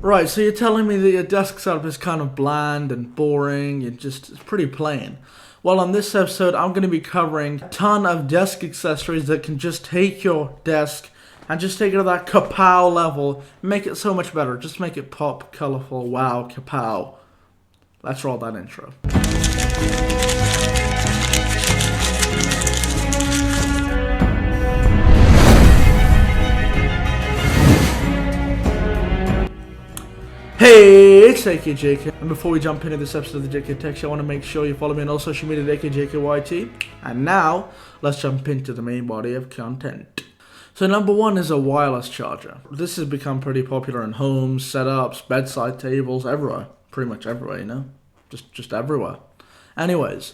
Right, so you're telling me that your desk setup is kind of bland and boring, it's pretty plain. Well, on this episode, I'm going to be covering a ton of desk accessories that can just take your desk and just take it to that kapow level, make it so much better, just make it pop, colorful, wow, kapow. Let's roll that intro. Hey, it's AKAJK, and before we jump into this episode of the JK Tech Show, I want to make sure you follow me on all social media at AKAJKYT. And now, let's jump into the main body of content. So number one is a wireless charger. This has become pretty popular in homes, setups, bedside tables, everywhere. Pretty much everywhere, you know? Just everywhere. Anyways,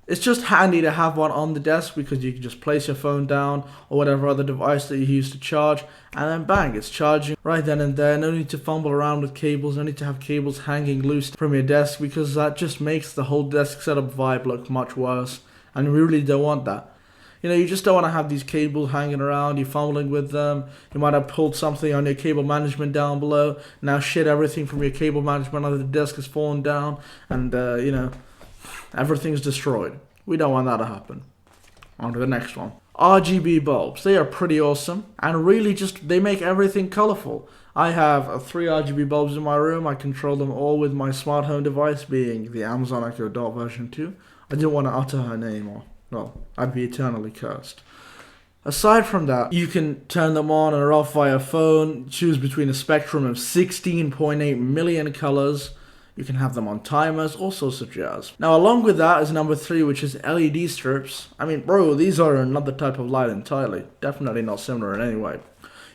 it's just handy to have one on the desk because you can just place your phone down or whatever other device that you use to charge, and then bang, it's charging right then and there. No need to fumble around with cables, no need to have cables hanging loose from your desk, because that just makes the whole desk setup vibe look much worse, and we really don't want that. You know, you just don't want to have these cables hanging around, you're fumbling with them, you might have pulled something on your cable management down below, now shit, everything from your cable management under the desk has fallen down, and everything's destroyed. We don't want that to happen. On to the next one. RGB bulbs. They are pretty awesome, and really they make everything colorful. I have 3 RGB bulbs in my room. I control them all with my smart home device, being the Amazon Echo Dot version 2. I didn't want to utter her name, or, well, I'd be eternally cursed. Aside from that, you can turn them on or off via phone, choose between a spectrum of 16.8 million colors. You can have them on timers, all sorts of jazz. Now, along with that is number 3, which is LED strips. I mean, bro, these are another type of light entirely. Definitely not similar in any way.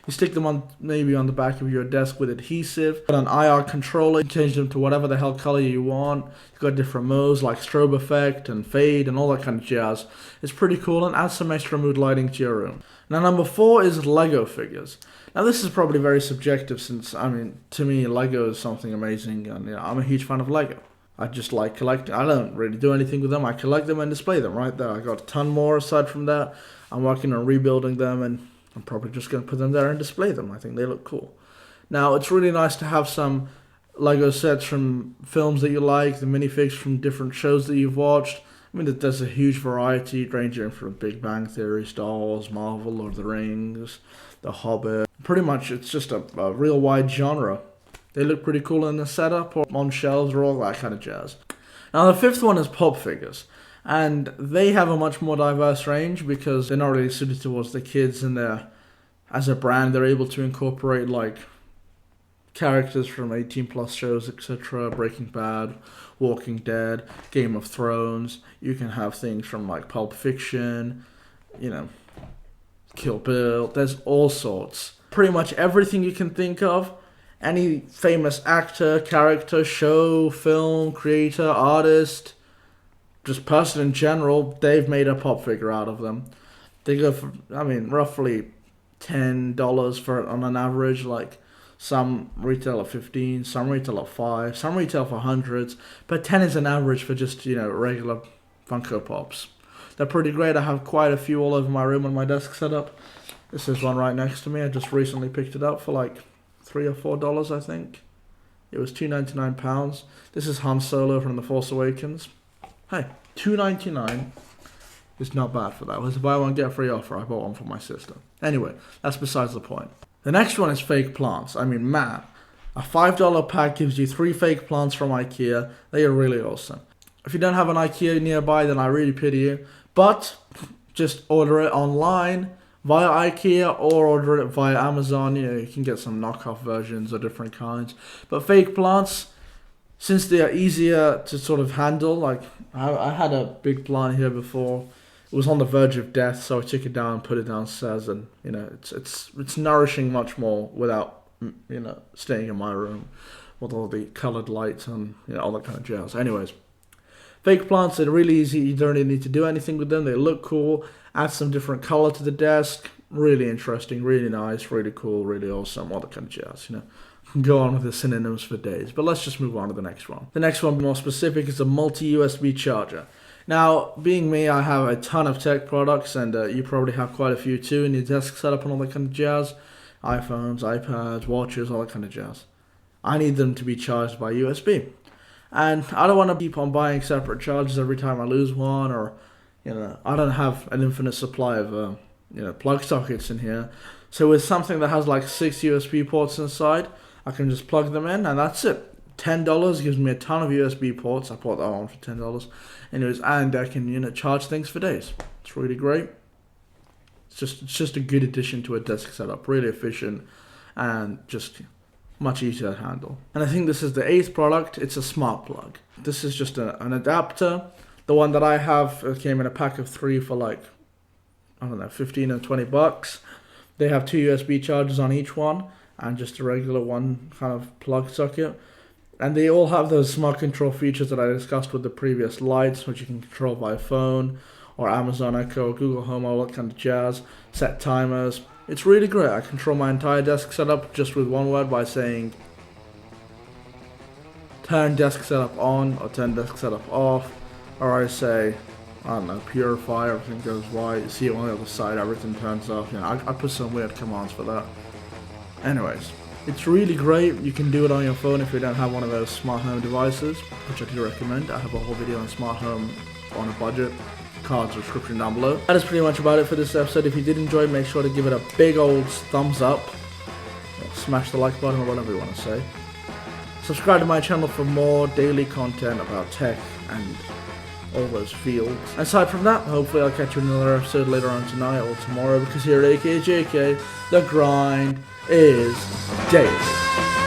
You stick them on, maybe on the back of your desk with adhesive. Got an IR controller, you change them to whatever the hell color you want. You've got different modes like strobe effect and fade and all that kind of jazz. It's pretty cool and adds some extra mood lighting to your room. Now, number 4 is Lego figures. Now, this is probably very subjective since, I mean, to me, Lego is something amazing, and I'm a huge fan of Lego. I just like collecting. I don't really do anything with them. I collect them and display them right there. I got a ton more aside from that. I'm working on rebuilding them, and I'm probably just going to put them there and display them. I think they look cool. Now, it's really nice to have some Lego sets from films that you like, the minifigs from different shows that you've watched. I mean, there's a huge variety, ranging from Big Bang Theory, Star Wars, Marvel, Lord of the Rings, The Hobbit. Pretty much, it's just a real wide genre. They look pretty cool in the setup, or on shelves, or all that kind of jazz. Now, the 5th one is pop figures. And they have a much more diverse range because they're not really suited towards the kids, and as a brand, they're able to incorporate, like, characters from 18+ shows, etc., Breaking Bad, Walking Dead, Game of Thrones. You can have things from like Pulp Fiction, Kill Bill. There's all sorts. Pretty much everything you can think of. Any famous actor, character, show, film, creator, artist, just person in general, they've made a pop figure out of them. They go for, roughly $10 for it on an average, like. Some retail at 15, some retail at 5, some retail for hundreds, but 10 is an average for just, regular Funko Pops. They're pretty great. I have quite a few all over my room on my desk setup. This is one right next to me. I just recently picked it up for like $3 or $4, I think. It was £2.99. This is Han Solo from The Force Awakens. Hey, $2.99 is not bad for that. It was a buy one, get free offer. I bought one for my sister. Anyway, that's besides the point. The next one is fake plants. I mean, man, a $5 pack gives you 3 fake plants from IKEA. They are really awesome. If you don't have an IKEA nearby, then I really pity you. But just order it online via IKEA or order it via Amazon. You can get some knockoff versions or different kinds. But fake plants, since they are easier to sort of handle, like I had a big plant here before. It was on the verge of death, so I took it down and put it downstairs, and it's nourishing much more without staying in my room with all the coloured lights and all that kind of jazz. Anyways, fake plants are really easy. You don't really need to do anything with them. They look cool. Add some different colour to the desk. Really interesting, really nice, really cool, really awesome. All that kind of jazz. Go on with the synonyms for days, but let's just move on to the next one. The next one, more specific, is a multi-USB charger. Now, being me, I have a ton of tech products, and you probably have quite a few too in your desk setup and all that kind of jazz. iPhones, iPads, watches, all that kind of jazz. I need them to be charged by USB. And I don't want to keep on buying separate chargers every time I lose one, or, I don't have an infinite supply of, plug sockets in here. So with something that has like 6 USB ports inside, I can just plug them in and that's it. $10 gives me a ton of USB ports. I bought that one for $10. Anyways, and I can, charge things for days. It's really great. It's just a good addition to a desk setup. Really efficient and just much easier to handle. And I think this is the 8th product. It's a smart plug. This is just an adapter. The one that I have came in a pack of 3 for like, I don't know, 15 or 20 bucks. They have 2 USB chargers on each one and just a regular one kind of plug socket. And they all have those smart control features that I discussed with the previous lights, which you can control by phone or Amazon Echo, Google Home, all that kind of jazz. Set timers. It's really great. I control my entire desk setup just with one word by saying turn desk setup on or turn desk setup off. Or I say, I don't know, purify, everything goes white. You see on the other side, everything turns off. I put some weird commands for that. Anyways, it's really great. You can do it on your phone if you don't have one of those smart home devices, which I do recommend. I have a whole video on smart home on a budget. Card description down below. That is pretty much about it for this episode. If you did enjoy, make sure to give it a big old thumbs up. Smash the like button or whatever you want to say. Subscribe to my channel for more daily content about tech and all those fields. Aside from that, hopefully I'll catch you in another episode later on tonight or tomorrow, because here at AKAJK, the grind is daily.